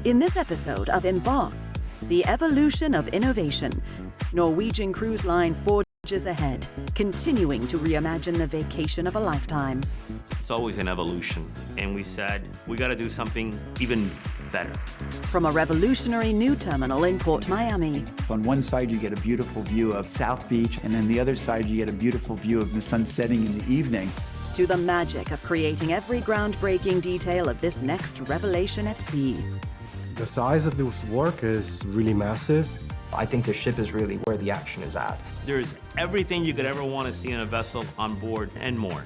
In this episode of Embark, the evolution of innovation, Norwegian Cruise Line forges ahead, continuing to reimagine the vacation of a lifetime. It's always an evolution, and we said we got to do something even better. From a revolutionary new terminal in Port Miami, On one side, you get a beautiful view of South Beach, and on the other side, you get a beautiful view of the sun setting in the evening. to the magic of creating every groundbreaking detail of this next revelation at sea. The size of this work is really massive. I think the ship is really where the action is at. There's everything you could ever want to see in a vessel on board and more.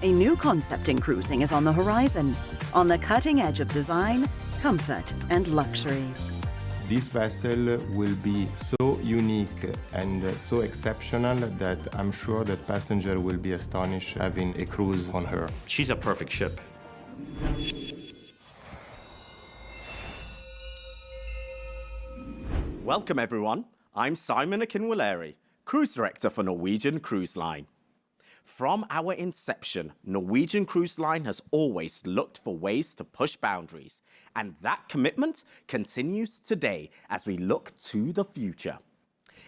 A new concept in cruising is on the horizon, on the cutting edge of design, comfort, and luxury. This vessel will be so unique and so exceptional that I'm sure that passengers will be astonished having a cruise on her. She's a perfect ship. Welcome everyone, I'm Simon Akinwalere, Cruise Director for Norwegian Cruise Line. From our inception, Norwegian Cruise Line has always looked for ways to push boundaries, and that commitment continues today as we look to the future.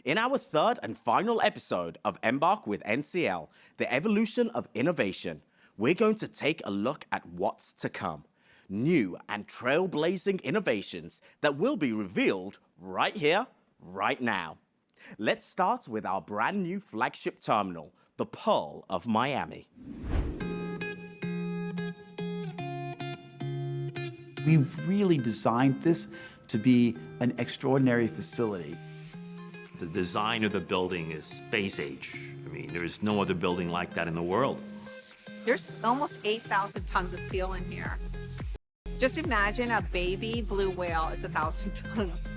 In our third and final episode of Embark with NCL, the evolution of innovation, we're going to take a look at what's to come. New and trailblazing innovations that will be revealed right here, right now. Let's start with our brand new flagship terminal, the Pearl of Miami. We've really designed this to be an extraordinary facility. The design of the building is space age. I mean, there's no other building like that in the world. There's almost 8,000 tons of steel in here. Just imagine a baby blue whale is 1,000 tons.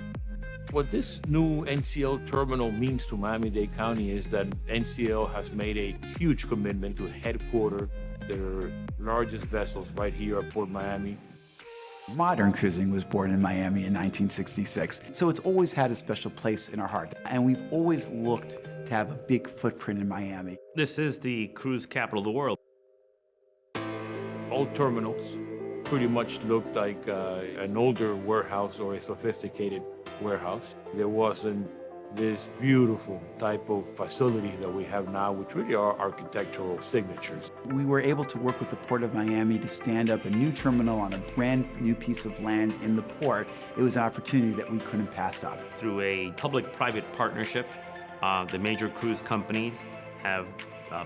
What this new NCL terminal means to Miami-Dade County is that NCL has made a huge commitment to headquarter their largest vessels right here at Port Miami. Modern cruising was born in Miami in 1966, so it's always had a special place in our heart. And we've always looked to have a big footprint in Miami. This is the cruise capital of the world. All terminals pretty much looked like an older warehouse or a sophisticated warehouse. There wasn't this beautiful type of facility that we have now, which really are architectural signatures. We were able to work with the Port of Miami to stand up a new terminal on a brand new piece of land in the port. It was an opportunity that we couldn't pass up. Through a public-private partnership, the major cruise companies have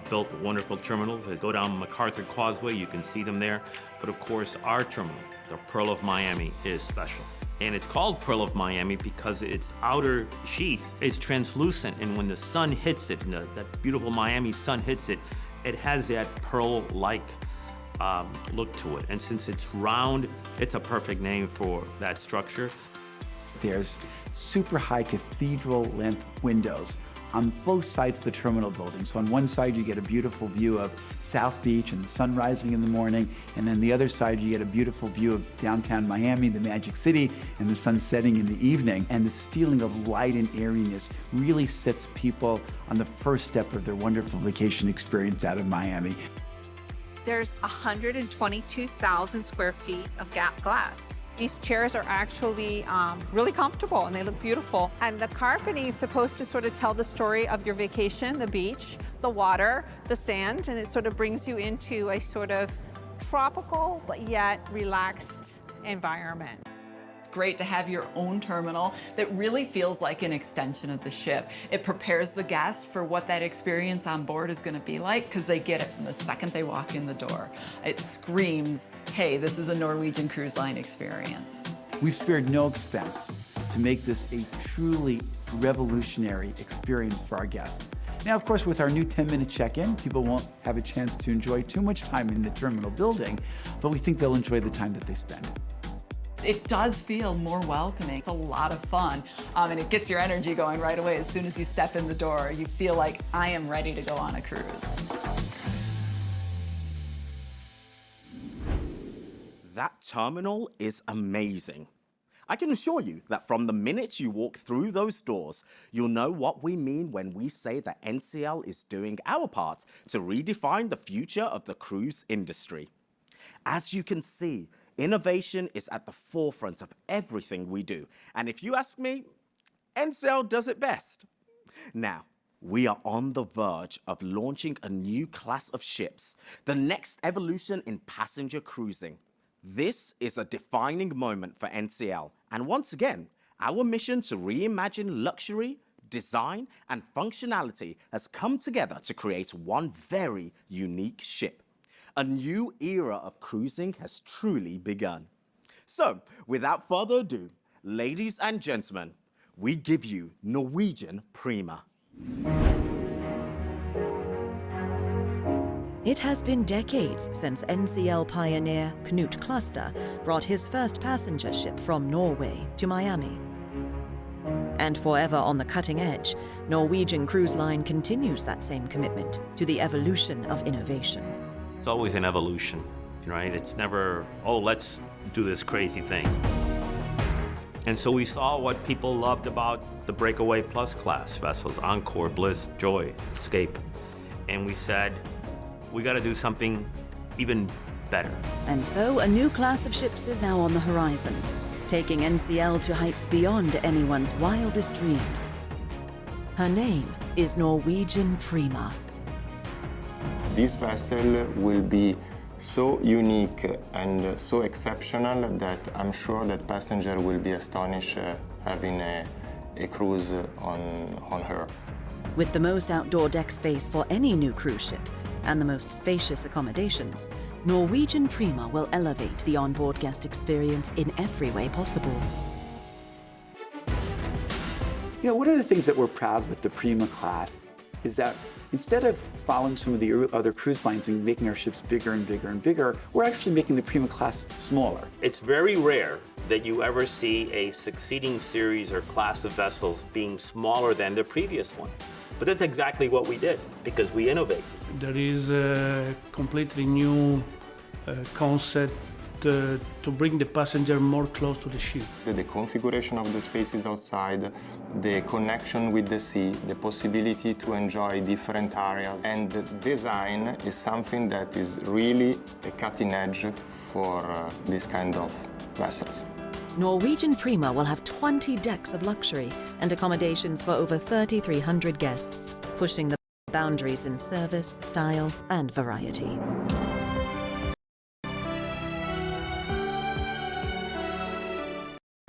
built wonderful terminals. They go down MacArthur Causeway, you can see them there. But of course, our terminal, the Pearl of Miami, is special. And it's called Pearl of Miami because its outer sheath is translucent, and when the sun hits it, and that beautiful Miami sun hits it, it has that pearl-like look to it. And since it's round, it's a perfect name for that structure. There's super high cathedral length windows on both sides of the terminal building. So on one side, you get a beautiful view of South Beach and the sun rising in the morning. And on the other side, you get a beautiful view of downtown Miami, the Magic City, and the sun setting in the evening. And this feeling of light and airiness really sets people on the first step of their wonderful vacation experience out of Miami. There's 122,000 square feet of gap glass. These chairs are actually really comfortable and they look beautiful. And the carpeting is supposed to sort of tell the story of your vacation, the beach, the water, the sand, and it sort of brings you into a sort of tropical but yet relaxed environment. It's great to have your own terminal that really feels like an extension of the ship. It prepares the guest for what that experience on board is going to be like because they get it from the second they walk in the door. It screams, hey, this is a Norwegian Cruise Line experience. We've spared no expense to make this a truly revolutionary experience for our guests. Now, of course, with our new 10-minute check-in, people won't have a chance to enjoy too much time in the terminal building, but we think they'll enjoy the time that they spend. It does feel more welcoming. It's a lot of fun, and it gets your energy going right away. As soon as you step in the door, you feel like, I am ready to go on a cruise. That terminal is amazing. I can assure you that from the minute you walk through those doors, you'll know what we mean when we say that NCL is doing our part to redefine the future of the cruise industry. As you can see, Innovation is at the forefront of everything we do. And if you ask me, NCL does it best. Now, we are on the verge of launching a new class of ships, the next evolution in passenger cruising. This is a defining moment for NCL. And once again, our mission to reimagine luxury, design, and functionality has come together to create one very unique ship. A new era of cruising has truly begun. So, without further ado, ladies and gentlemen, we give you Norwegian Prima. It has been decades since NCL pioneer Knut Cluster brought his first passenger ship from Norway to Miami. And forever on the cutting edge, Norwegian Cruise Line continues that same commitment to the evolution of innovation. It's always an evolution, right? It's never, oh, let's do this crazy thing. And so we saw what people loved about the Breakaway Plus class vessels, Encore, Bliss, Joy, Escape. And we said, we got to do something even better. And so a new class of ships is now on the horizon, taking NCL to heights beyond anyone's wildest dreams. Her name is Norwegian Prima. This vessel will be so unique and so exceptional that I'm sure that passenger will be astonished having a cruise on her. With the most outdoor deck space for any new cruise ship and the most spacious accommodations, Norwegian Prima will elevate the onboard guest experience in every way possible. You know, one of the things that we're proud with the Prima class is that instead of following some of the other cruise lines and making our ships bigger and bigger and bigger, we're actually making the Prima class smaller. It's very rare that you ever see a succeeding series or class of vessels being smaller than the previous one. But that's exactly what we did, because we innovate. There is a completely new concept to bring the passenger more close to the ship. The configuration of the spaces outside, the connection with the sea, the possibility to enjoy different areas, and the design is something that is really a cutting edge for this kind of vessels. Norwegian Prima will have 20 decks of luxury and accommodations for over 3,300 guests, pushing the boundaries in service, style, and variety.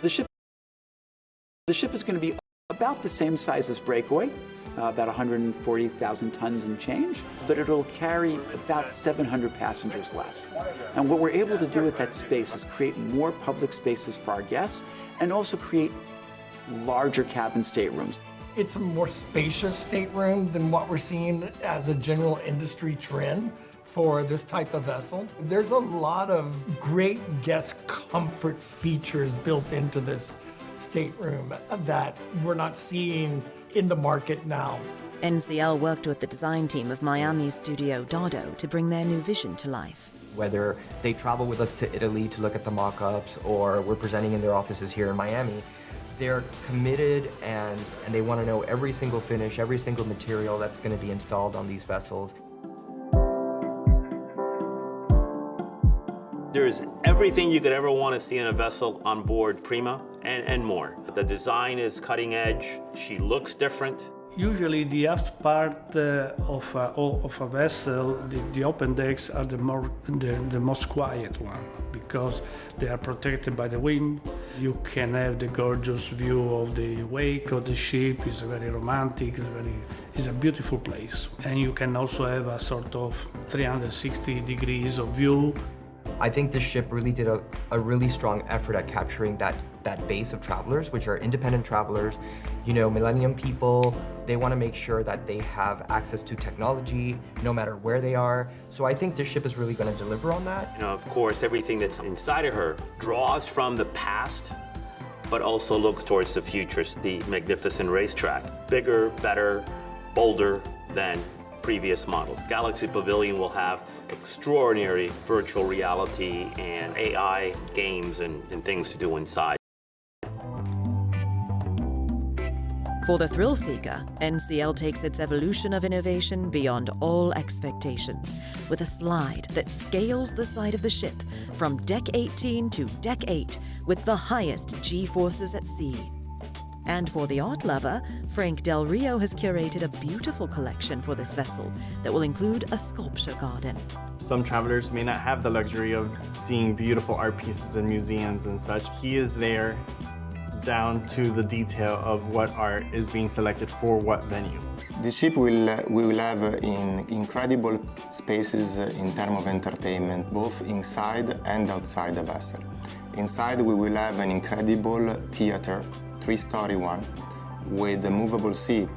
The ship is going to be about the same size as Breakaway, about 140,000 tons and change, but it'll carry about 700 passengers less. And what we're able to do with that space is create more public spaces for our guests and also create larger cabin staterooms. It's a more spacious stateroom than what we're seeing as a general industry trend for this type of vessel. There's a lot of great guest comfort features built into this stateroom that we're not seeing in the market now. NCL worked with the design team of Miami's studio Dodo to bring their new vision to life. Whether they travel with us to Italy to look at the mock-ups or we're presenting in their offices here in Miami, they're committed and they want to know every single finish, every single material that's going to be installed on these vessels. There's everything you could ever want to see in a vessel on board Prima and more. The design is cutting edge. She looks different. Usually the aft part of a vessel, the open decks are the most quiet one because they are protected by the wind. You can have the gorgeous view of the wake of the ship. It's very romantic, it's a beautiful place. And you can also have a sort of 360 degrees of view. I think this ship really did a really strong effort at capturing that base of travelers, which are independent travelers, you know, millennium people. They want to make sure that they have access to technology no matter where they are. So I think this ship is really going to deliver on that. You know, of course, everything that's inside of her draws from the past, but also looks towards the future. The magnificent racetrack, bigger, better, bolder than previous models. Galaxy Pavilion will have extraordinary virtual reality and AI games and things to do inside. For the thrill seeker, NCL takes its evolution of innovation beyond all expectations, with a slide that scales the side of the ship from deck 18 to deck 8 with the highest G-forces at sea. And for the art lover, Frank Del Rio has curated a beautiful collection for this vessel that will include a sculpture garden. Some travelers may not have the luxury of seeing beautiful art pieces in museums and such. He is there down to the detail of what art is being selected for what venue. The ship will have incredible spaces in terms of entertainment, both inside and outside the vessel. Inside we will have an incredible theater, 3-story one, with a movable seat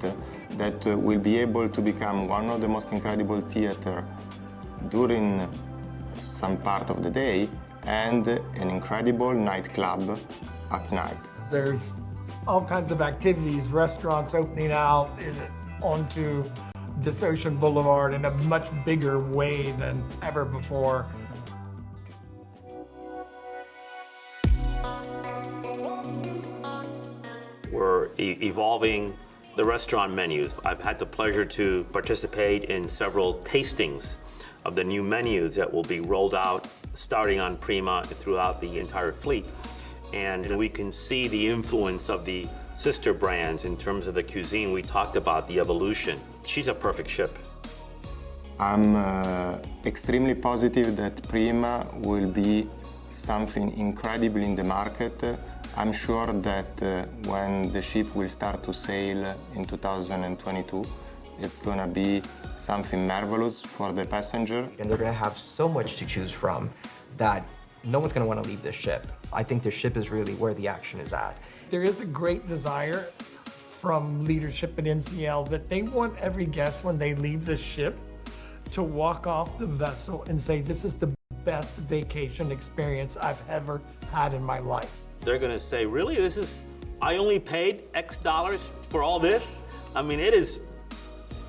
that will be able to become one of the most incredible theater during some part of the day and an incredible nightclub at night. There's all kinds of activities, restaurants opening out onto this ocean boulevard in a much bigger way than ever before. We're evolving the restaurant menus. I've had the pleasure to participate in several tastings of the new menus that will be rolled out starting on Prima throughout the entire fleet. And we can see the influence of the sister brands in terms of the cuisine. We talked about the evolution. She's a perfect ship. I'm extremely positive that Prima will be something incredible in the market. I'm sure that when the ship will start to sail in 2022, it's gonna be something marvelous for the passenger. And they're gonna have so much to choose from that no one's gonna wanna leave this ship. I think this ship is really where the action is at. There is a great desire from leadership at NCL that they want every guest when they leave the ship to walk off the vessel and say, this is the best vacation experience I've ever had in my life. They're gonna say, really, I only paid X dollars for all this? I mean, it is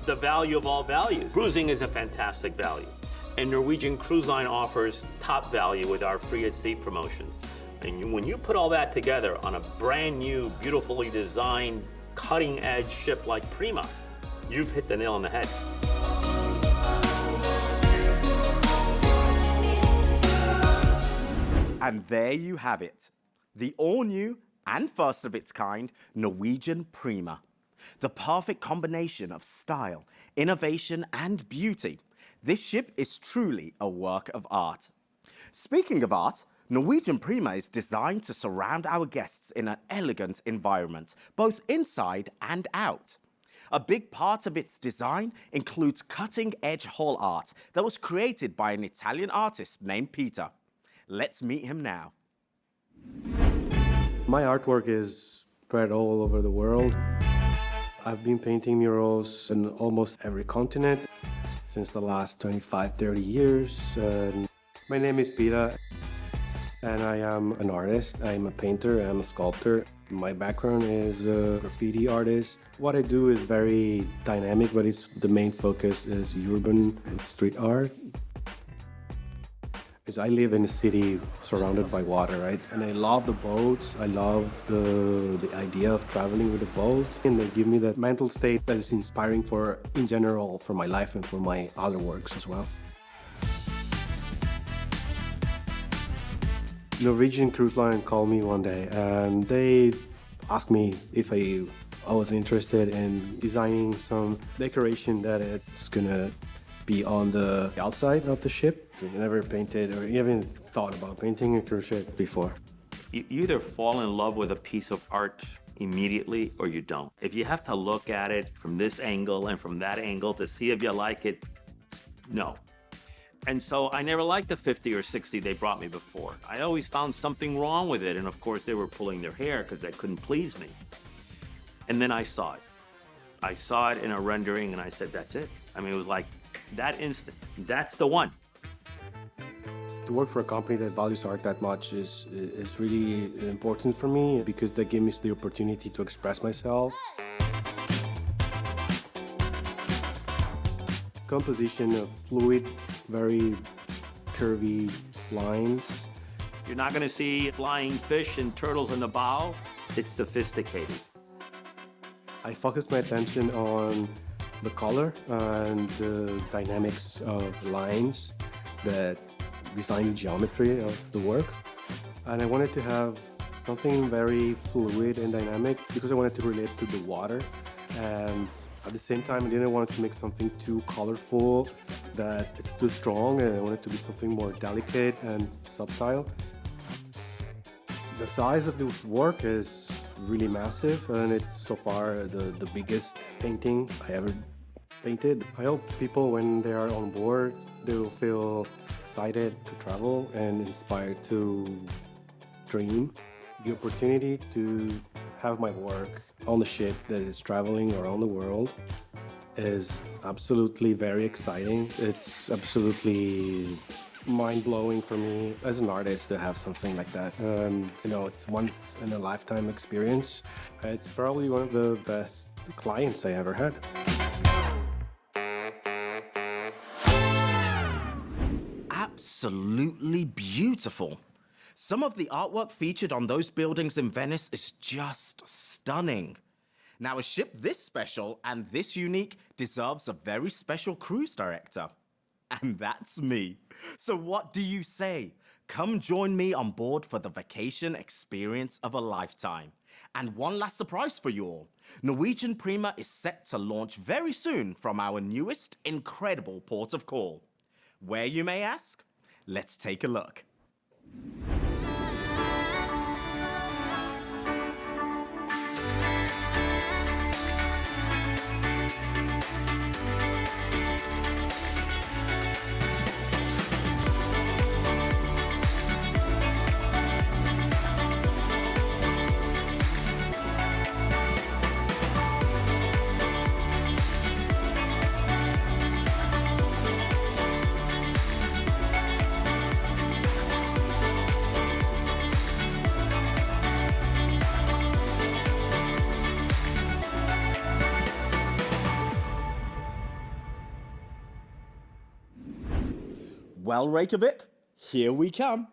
the value of all values. Cruising is a fantastic value. And Norwegian Cruise Line offers top value with our free at sea promotions. And when you put all that together on a brand new, beautifully designed, cutting edge ship like Prima, you've hit the nail on the head. And there you have it. The all-new and first of its kind Norwegian Prima. The perfect combination of style, innovation, and beauty. This ship is truly a work of art. Speaking of art, Norwegian Prima is designed to surround our guests in an elegant environment, both inside and out. A big part of its design includes cutting-edge hull art that was created by an Italian artist named Peter. Let's meet him now. My artwork is spread all over the world. I've been painting murals in almost every continent since the last 25-30 years. My name is Peter, and I am an artist. I'm a painter, I'm a sculptor. My background is a graffiti artist. What I do is very dynamic, but the main focus is urban and street art. Because I live in a city surrounded by water, right? And I love the boats. I love the idea of traveling with a boat. And they give me that mental state that is inspiring in general, for my life and for my other works as well. Norwegian Cruise Line called me one day and they asked me if I was interested in designing some decoration that it's gonna be on the outside of the ship. So you never painted or you haven't thought about painting a cruise ship before. You either fall in love with a piece of art immediately or you don't. If you have to look at it from this angle and from that angle to see if you like it, no. And so I never liked the 50 or 60 they brought me before. I always found something wrong with it, and of course they were pulling their hair because they couldn't please me. And then I saw it. I saw it in a rendering and I said, that's it. I mean, it was like that instant. That's the one. To work for a company that values art that much is really important for me because that gives me the opportunity to express myself. Composition of fluid, very curvy lines. You're not gonna see flying fish and turtles in the bow. It's sophisticated. I focused my attention on the color and the dynamics of lines that design the geometry of the work. And I wanted to have something very fluid and dynamic because I wanted to relate to the water. And at the same time, I didn't want to make something too colorful that it's too strong, and I wanted to be something more delicate and subtle. The size of this work is really massive, and it's so far the biggest painting I ever painted. I hope people, when they are on board, they will feel excited to travel and inspired to dream. The opportunity to have my work on the ship that is traveling around the world is absolutely very exciting. It's absolutely mind-blowing for me as an artist to have something like that. It's once in a lifetime experience. It's probably one of the best clients I ever had. Absolutely beautiful. Some of the artwork featured on those buildings in Venice is just stunning. Now, a ship this special and this unique deserves a very special cruise director. And that's me. So what do you say? Come join me on board for the vacation experience of a lifetime. And one last surprise for you all. Norwegian Prima is set to launch very soon from our newest incredible port of call. Where, you may ask? Let's take a look. Well, Reykjavik, here we come.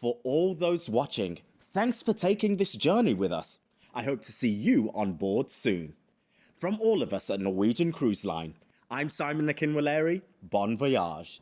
For all those watching, thanks for taking this journey with us. I hope to see you on board soon. From all of us at Norwegian Cruise Line, I'm Simon Akinwalleri. Bon voyage.